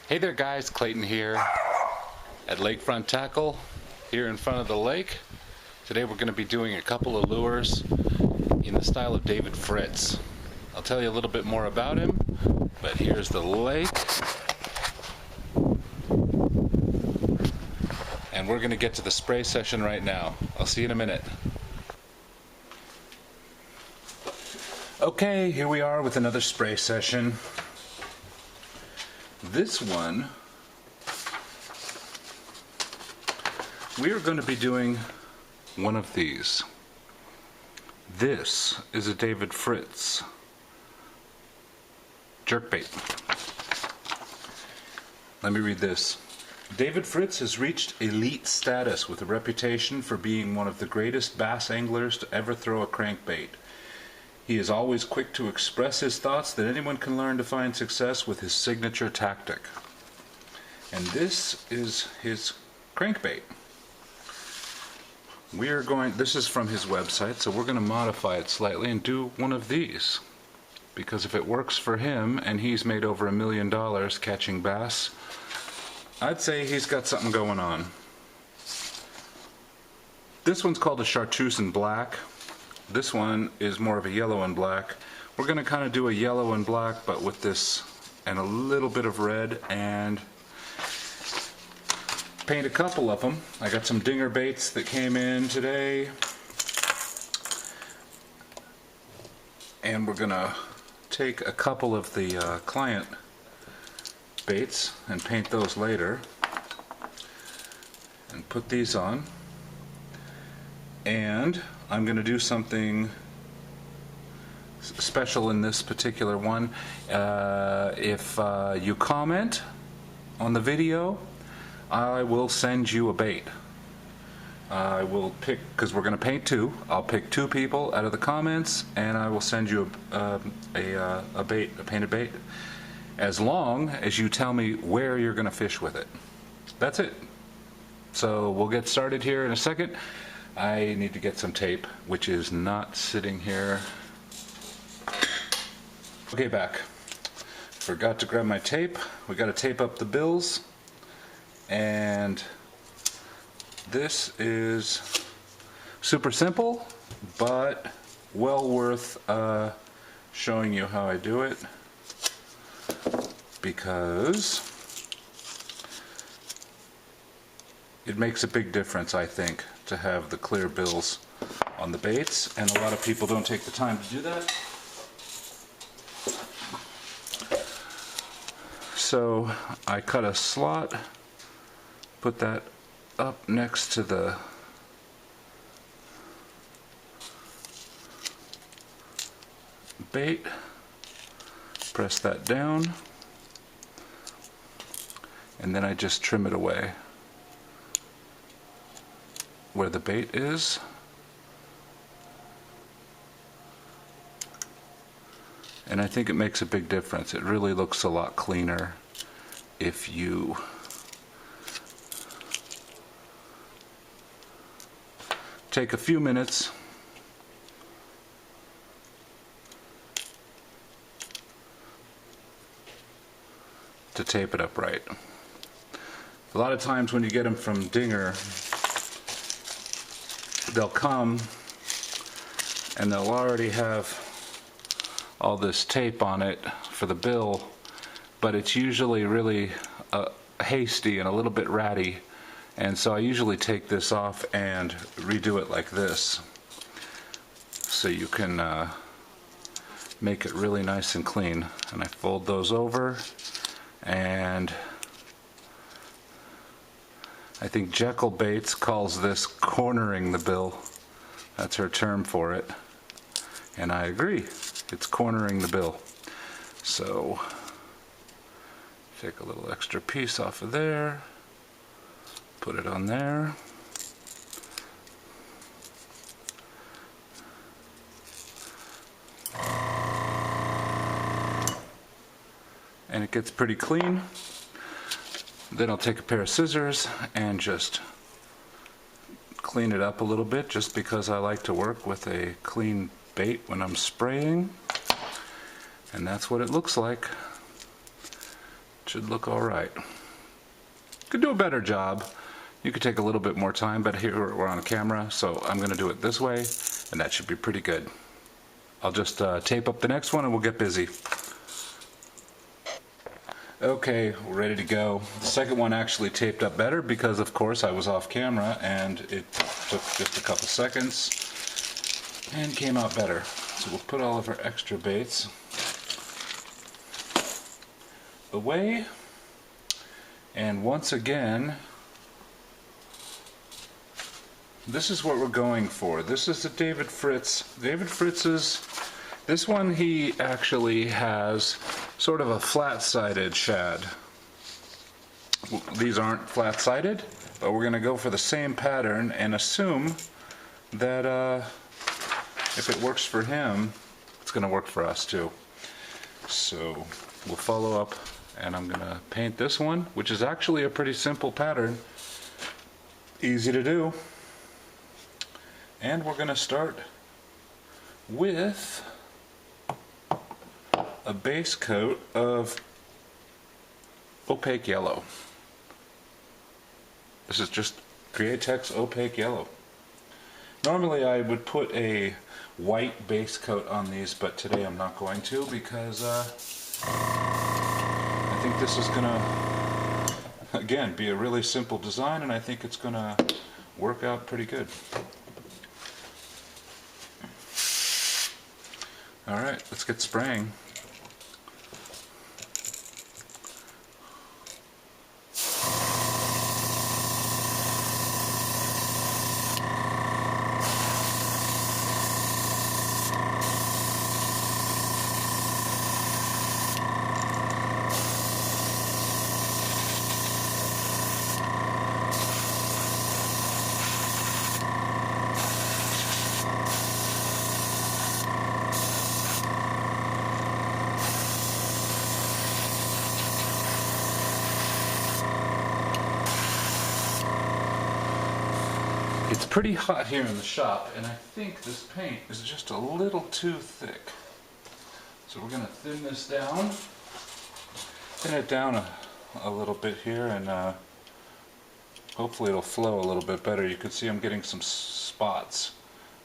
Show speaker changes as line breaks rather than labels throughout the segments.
Hey there guys, Clayton here at Lakefront Tackle here in front of the lake. Today we're going to be doing a couple of lures in the style of David Fritts. I'll tell you a little bit more about him, but here's the lake. And we're going to get to the spray session right now. I'll see you in a minute. Okay, here we are with another spray session. This one, we are going to be doing one of these. This is a David Fritts jerkbait. Let me read this. David Fritts has reached elite status with a reputation for being one of the greatest bass anglers to ever throw a crankbait. He is always quick to express his thoughts that anyone can learn to find success with his signature tactic. And this is his crankbait. This is from his website, so we're going to modify it slightly and do one of these. Because if it works for him and he's made over $1 million catching bass, I'd say he's got something going on. This one's called a chartreuse and black. This one is more of a yellow and black. We're going to kind of do a yellow and black, but with this and a little bit of red, and paint a couple of them. I got some dinger baits that came in today, and we're going to take a couple of the client baits and paint those later and put these on. And I'm going to do something special in this particular one. If you comment on the video, I will send you a bait. I will pick, because we're going to paint two, I'll pick two people out of the comments and I will send you a bait, a painted bait, as long as you tell me where you're going to fish with it. That's it. So we'll get started here in a second. I need to get some tape, which is not sitting here. Okay, back. Forgot to grab my tape. We got to tape up the bills. And this is super simple, but well worth showing you how I do it, because it makes a big difference, I think, to have the clear bills on the baits, and a lot of people don't take the time to do that. So I cut a slot, put that up next to the bait, press that down, and then I just trim it away where the bait is. And I think it makes a big difference. It really looks a lot cleaner if you take a few minutes to tape it up right. A lot of times when you get them from Dinger, they'll come and they'll already have all this tape on it for the bill, but it's usually really hasty and a little bit ratty, and so I usually take this off and redo it like this, so you can make it really nice and clean. And I fold those over, and I think Jerkbait calls this cornering the bill. That's her term for it. And I agree. It's cornering the bill. So take a little extra piece off of there, put it on there. And it gets pretty clean. Then I'll take a pair of scissors and just clean it up a little bit, just because I like to work with a clean bait when I'm spraying. And that's what it looks like. should look all right. Could do a better job. You could take a little bit more time, but here we're on camera, so I'm going to do it this way, and that should be pretty good. I'll just tape up the next one and we'll get busy. Okay, we're ready to go. The second one actually taped up better because, of course, I was off camera and it took just a couple seconds and came out better. So we'll put all of our extra baits away. And once again, this is what we're going for. This is the David Fritts. David Fritz's. This one, he actually has sort of a flat-sided shad. These aren't flat-sided, but we're going to go for the same pattern and assume that if it works for him, it's going to work for us too. So we'll follow up, and I'm going to paint this one, which is actually a pretty simple pattern. Easy to do. And we're going to start with a base coat of opaque yellow. This is just Createx opaque yellow. Normally I would put a white base coat on these, but today I'm not going to because I think this is gonna, again, be a really simple design, and I think it's gonna work out pretty good. Alright, let's get spraying. It's pretty hot here in the shop, and I think this paint is just a little too thick. So we're going to thin this down, thin it down a little bit here, and hopefully it'll flow a little bit better. You can see I'm getting some spots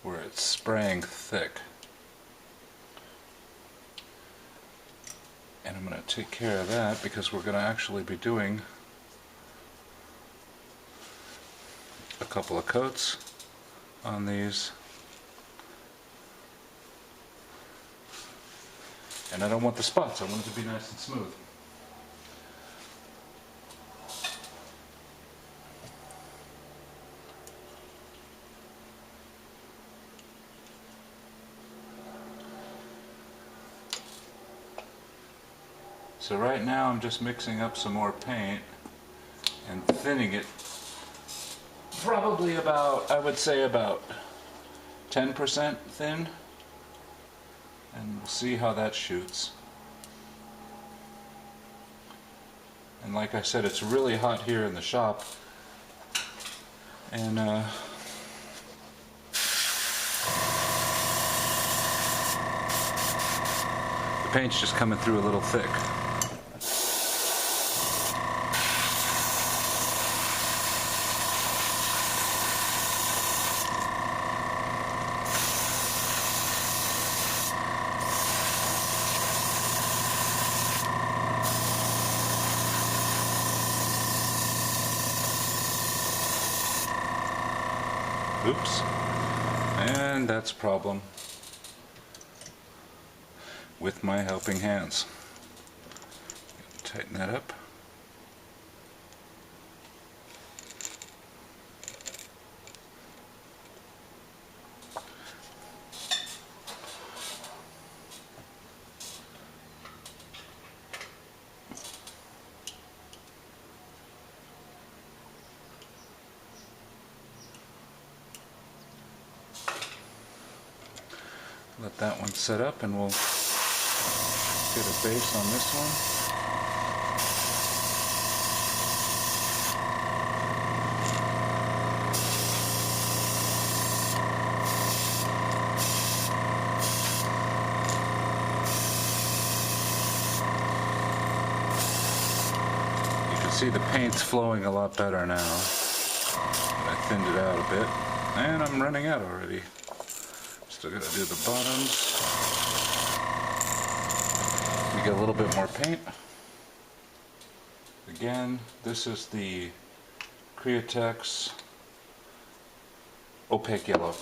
where it's spraying thick. And I'm going to take care of that because we're going to actually be doing a couple of coats on these, and I don't want the spots, I want it to be nice and smooth. So right now I'm just mixing up some more paint and thinning it. Probably about, I would say about 10% thin, and we'll see how that shoots. And like I said, it's really hot here in the shop, and the paint's just coming through a little thick. Oops, and that's a problem with my helping hands. Tighten that up. Let that one set up, and we'll get a base on this one. see the paint's flowing a lot better now. I thinned it out a bit, and I'm running out already. Still gotta do the bottoms. We get a little bit more paint. Again, this is the Createx opaque yellow.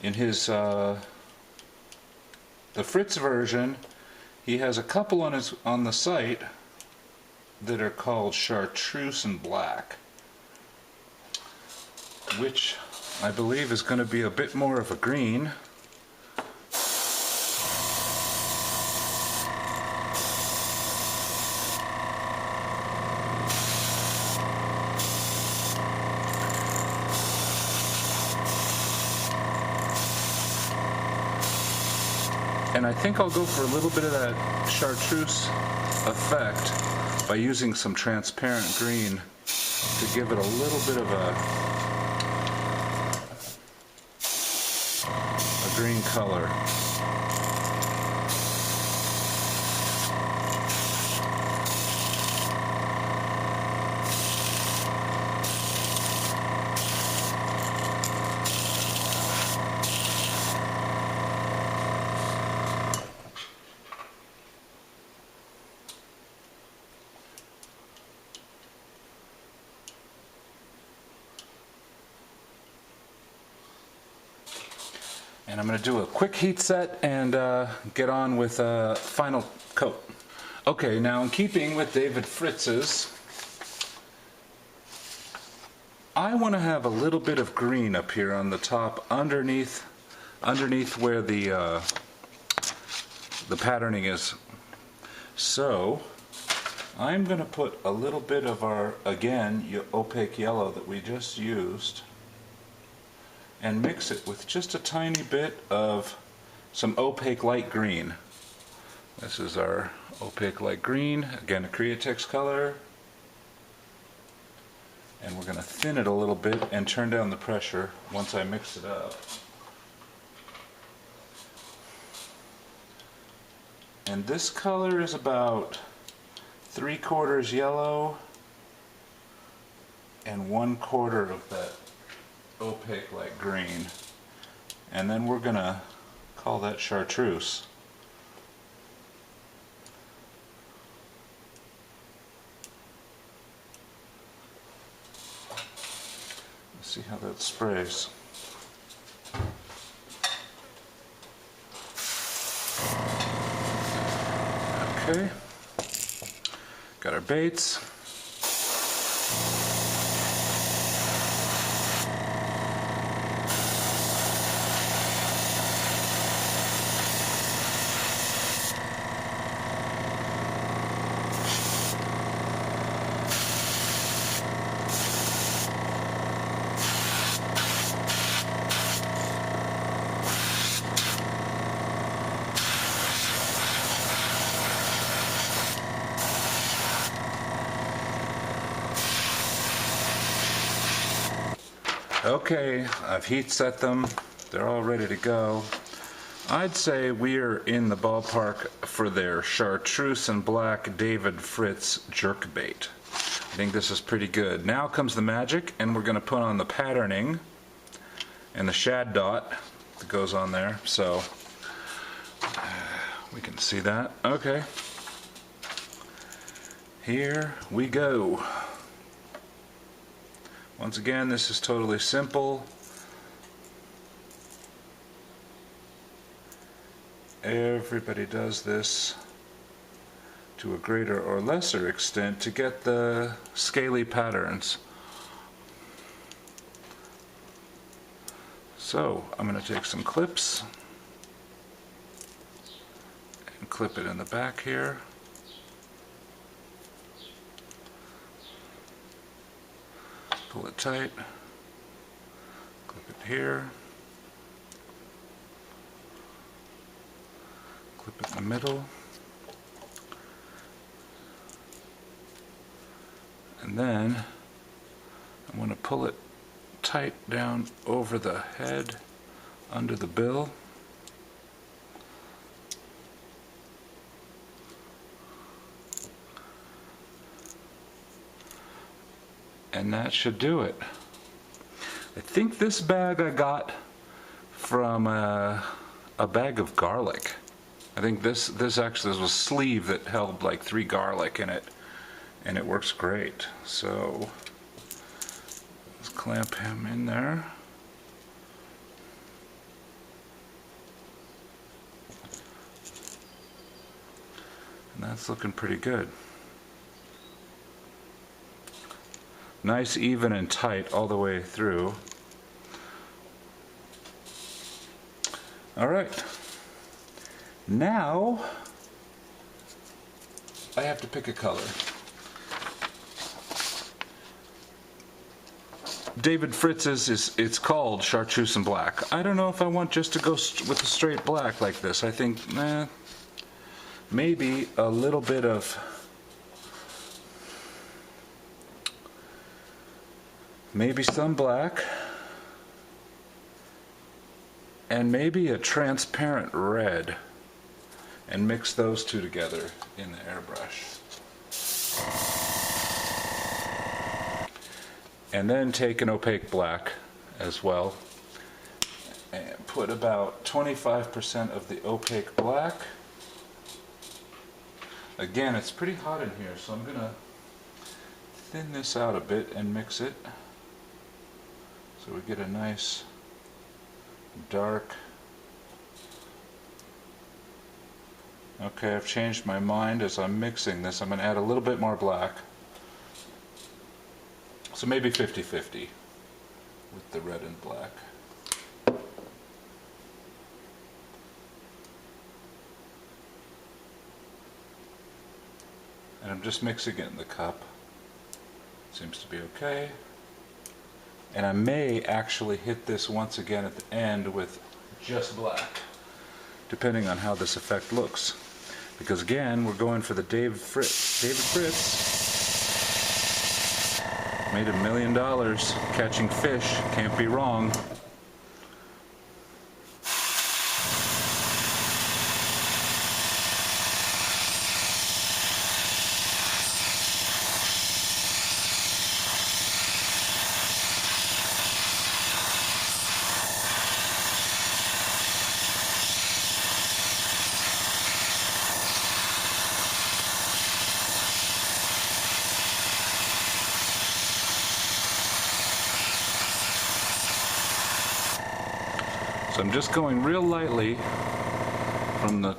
In his the Fritz version, he has a couple on the site that are called chartreuse and black, which I believe is going to be a bit more of a green. And I think I'll go for a little bit of that chartreuse effect by using some transparent green to give it a little bit of a green color. And I'm going to do a quick heat set and get on with a final coat. Okay, now in keeping with David Fritz's, I want to have a little bit of green up here on the top underneath where the patterning is. So I'm going to put a little bit of our, again, opaque yellow that we just used, and mix it with just a tiny bit of some opaque light green. This is our opaque light green, again a Createx color. And we're going to thin it a little bit and turn down the pressure once I mix it up. And this color is about 3/4 yellow and 1/4 of that opaque light green, and then we're gonna call that chartreuse. Let's see how that sprays. Okay, got our baits. Okay, I've heat set them. They're all ready to go. I'd say we're in the ballpark for their chartreuse and black David Fritts jerkbait. I think this is pretty good. Now comes the magic, and we're going to put on the patterning and the shad dot that goes on there. So we can see that. Okay. Here we go. Once again, this is totally simple. Everybody does this to a greater or lesser extent to get the scaly patterns. So I'm going to take some clips and clip it in the back here. Pull it tight, clip it here, clip it in the middle, and then I'm going to pull it tight down over the head, under the bill. And that should do it. I think this bag I got from a bag of garlic. I think this was a sleeve that held like 3 garlic in it, and it works great. So let's clamp him in there. And that's looking pretty good. Nice, even, and tight all the way through. All right. Now I have to pick a color. David Fritz's it's called Chartreuse and Black. I don't know if I want just to go with a straight black like this. I think maybe a little bit of maybe some black, and maybe a transparent red, and mix those two together in the airbrush. And then take an opaque black as well, and put about 25% of the opaque black. Again, it's pretty hot in here, so I'm going to thin this out a bit and mix it. So we get a nice dark. Okay, I've changed my mind as I'm mixing this. I'm going to add a little bit more black. So maybe 50-50 with the red and black. And I'm just mixing it in the cup. Seems to be okay. And I may actually hit this once again at the end with just black, depending on how this effect looks. Because again, we're going for the David Fritts. David Fritts made $1 million catching fish. Can't be wrong. So I'm just going real lightly from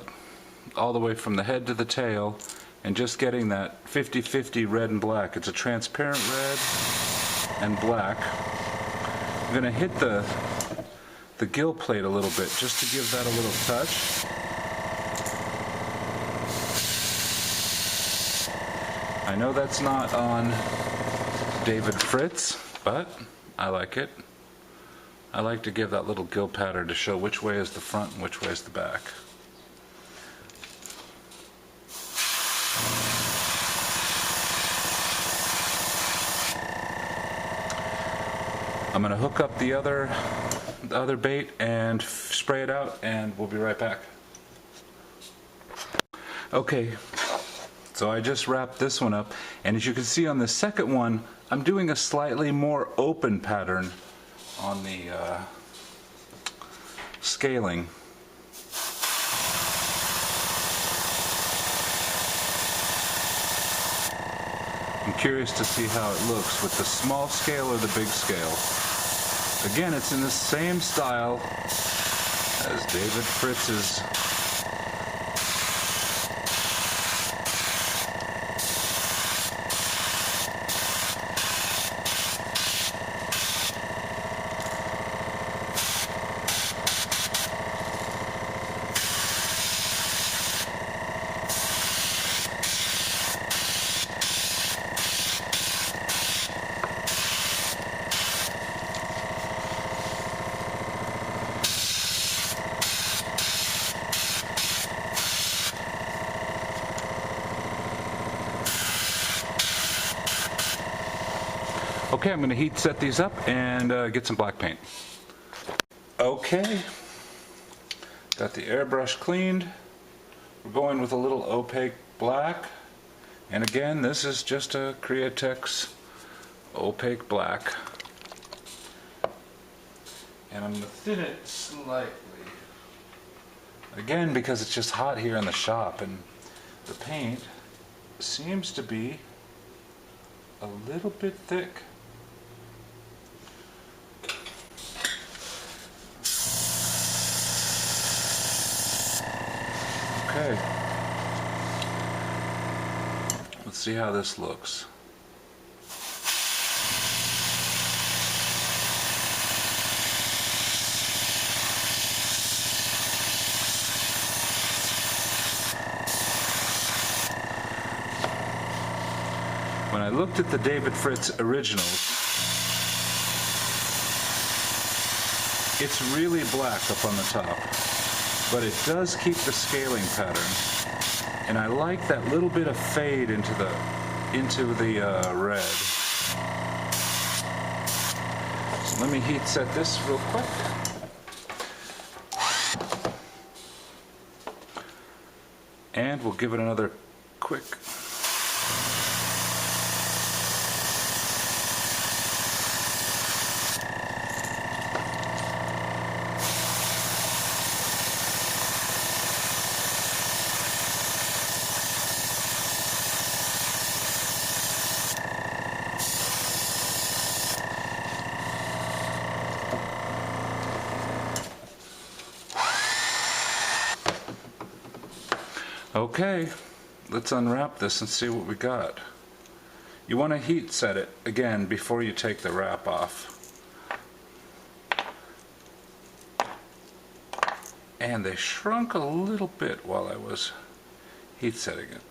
all the way from the head to the tail, and just getting that 50-50 red and black. It's a transparent red and black. I'm going to hit the gill plate a little bit just to give that a little touch. I know that's not on David Fritts, but I like it. I like to give that little gill pattern to show which way is the front and which way is the back. I'm going to hook up the other bait and spray it out, and we'll be right back. Okay, so I just wrapped this one up, and as you can see on the second one, I'm doing a slightly more open pattern on the scaling. I'm curious to see how it looks with the small scale or the big scale. Again, it's in the same style as David Fritz's. Okay, I'm going to heat set these up and get some black paint. Okay, got the airbrush cleaned. We're going with a little opaque black. And again, this is just a Createx opaque black. And I'm going to thin it slightly. Again, because it's just hot here in the shop and the paint seems to be a little bit thick. Okay. Let's see how this looks. When I looked at the David Fritts originals, it's really black up on the top, but it does keep the scaling pattern, and I like that little bit of fade into the red. So let me heat set this real quick. And we'll give it another quick. Okay, let's unwrap this and see what we got. You want to heat set it again before you take the wrap off. And they shrunk a little bit while I was heat setting it.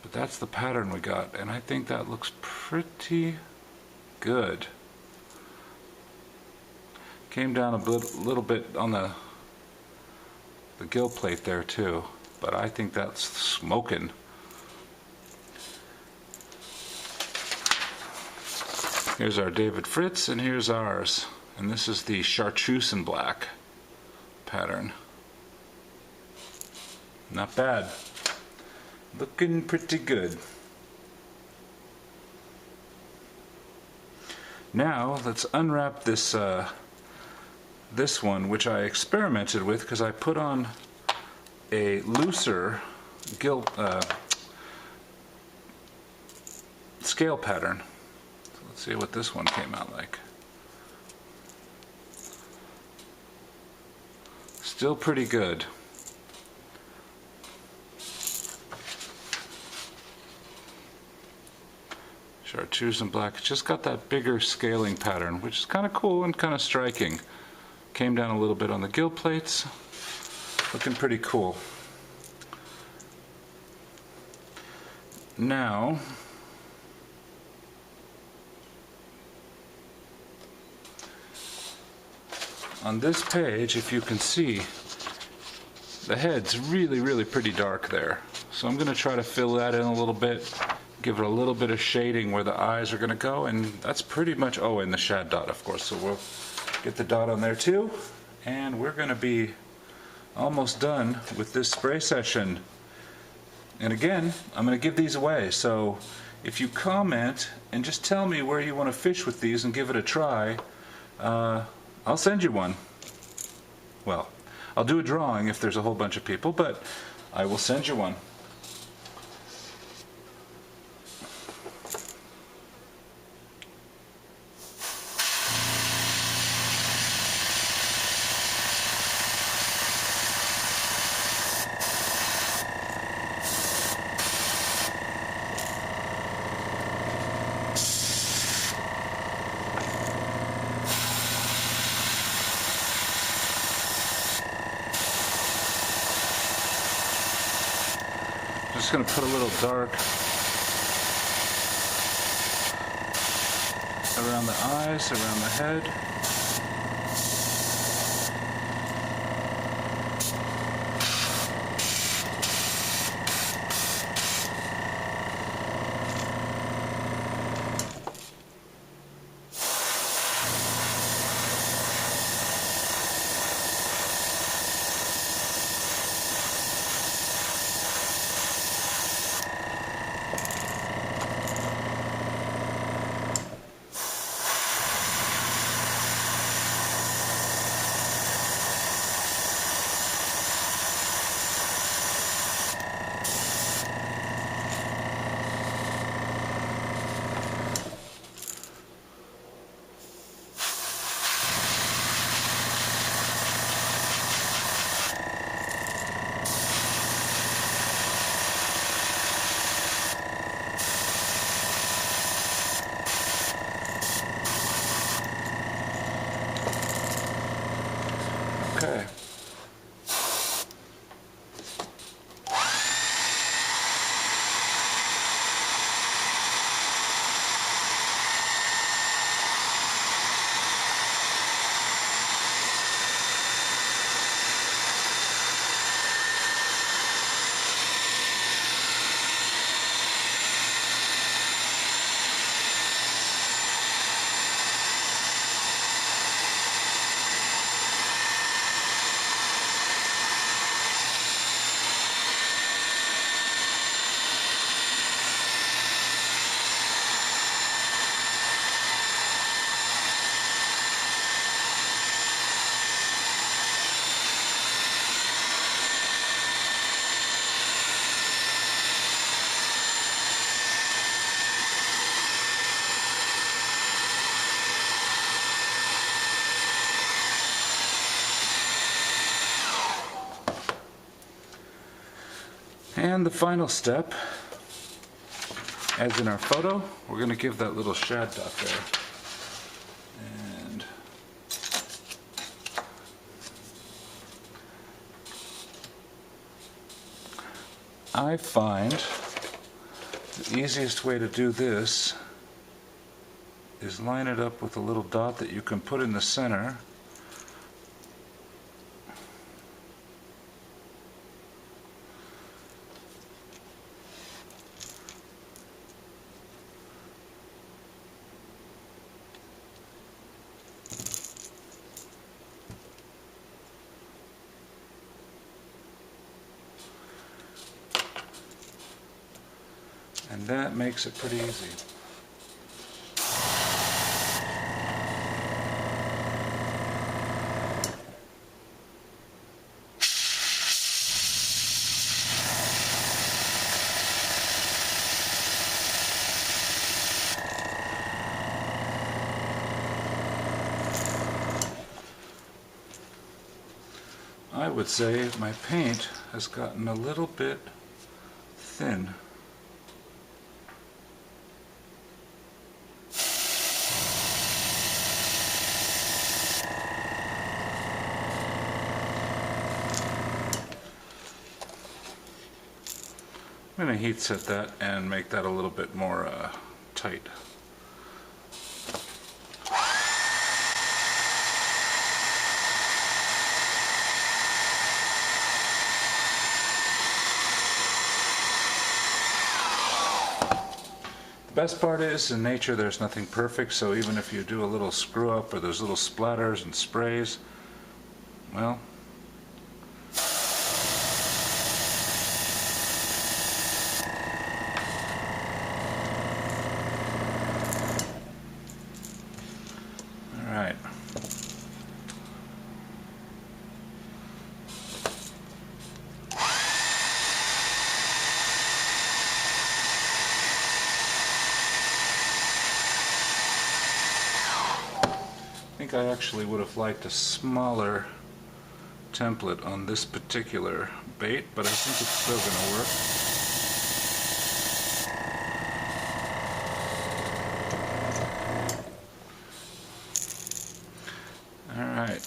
But that's the pattern we got, and I think that looks pretty good. Came down a little bit on the gill plate there too. But I think that's smoking. Here's our David Fritts, and here's ours. And this is the chartreuse and black pattern. Not bad. Looking pretty good. Now let's unwrap this this one, which I experimented with because I put on a looser scale pattern. So let's see what this one came out like. Still pretty good. Chartreuse and black. It's just got that bigger scaling pattern, which is kind of cool and kind of striking. Came down a little bit on the gill plates. Looking pretty cool. Now, on this page, if you can see, the head's really pretty dark there. So I'm going to try to fill that in a little bit, give it a little bit of shading where the eyes are going to go, and that's pretty much, oh, and the shad dot, of course. So we'll get the dot on there too, and we're going to be almost done with this spray session. And again, I'm going to give these away, so if you comment and just tell me where you want to fish with these and give it a try, I'll send you one. Well, I'll do a drawing if there's a whole bunch of people, but I will send you one. Just going to put a little dark around the eyes, around the head. And the final step, as in our photo, we're going to give that little shad dot there. And I find the easiest way to do this is line it up with a little dot that you can put in the center. And that makes it pretty easy. I would say my paint has gotten a little bit thin. I'm going to heat set that and make that a little bit more tight. The best part is, in nature there's nothing perfect, so even if you do a little screw up or there's little splatters and sprays, well, alright. I think I actually would have liked a smaller template on this particular bait, but I think it's still going to work. Alright.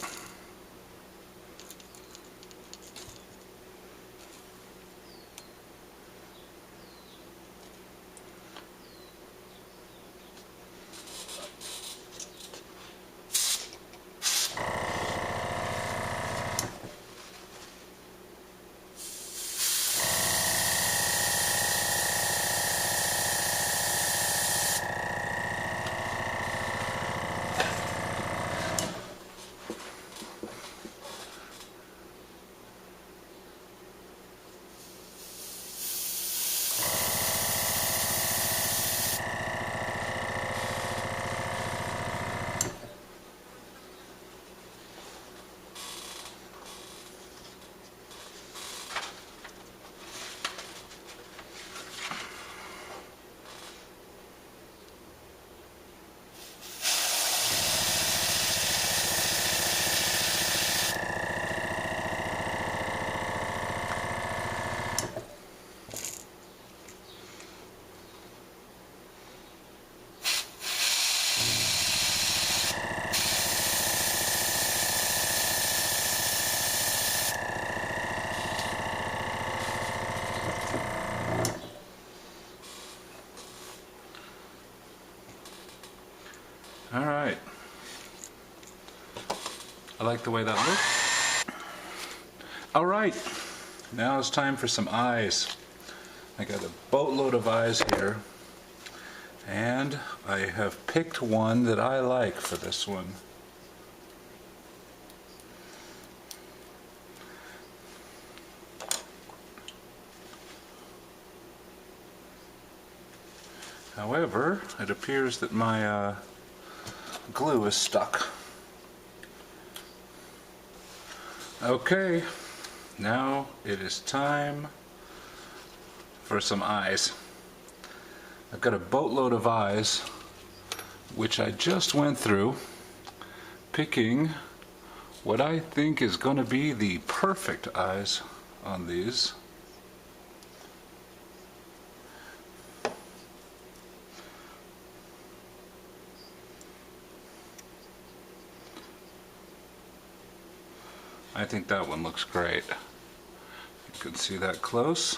Alright. I like the way that looks. Alright, now it's time for some eyes. I got a boatload of eyes here, and I have picked one that I like for this one. However, it appears that my glue is stuck. Okay, now it is time for some eyes. I've got a boatload of eyes, which I just went through, picking what I think is going to be the perfect eyes on these. I think that one looks great. You can see that close.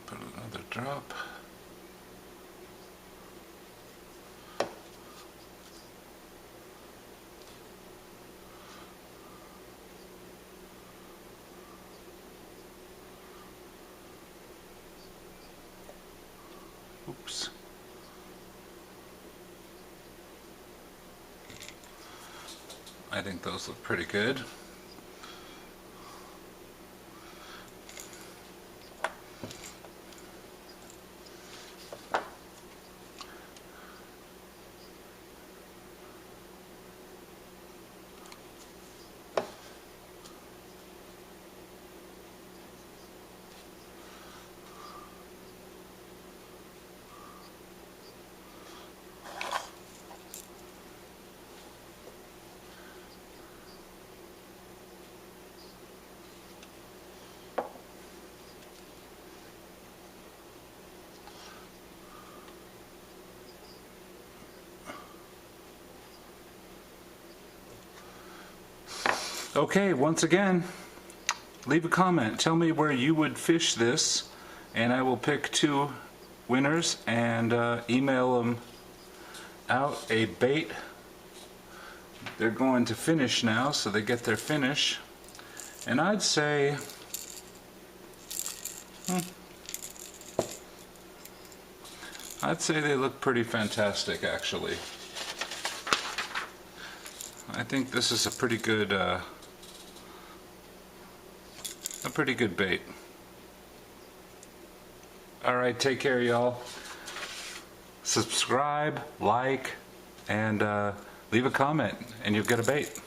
Put another drop. Oops. I think those look pretty good. Okay, once again, leave a comment. Tell me where you would fish this, and I will pick 2 winners and email them out a bait. They're going to finish now, so they get their finish. And I'd say they look pretty fantastic, actually. I think this is a pretty good bait. Alright, take care, y'all. Subscribe, like, and leave a comment, and you'll get a bait.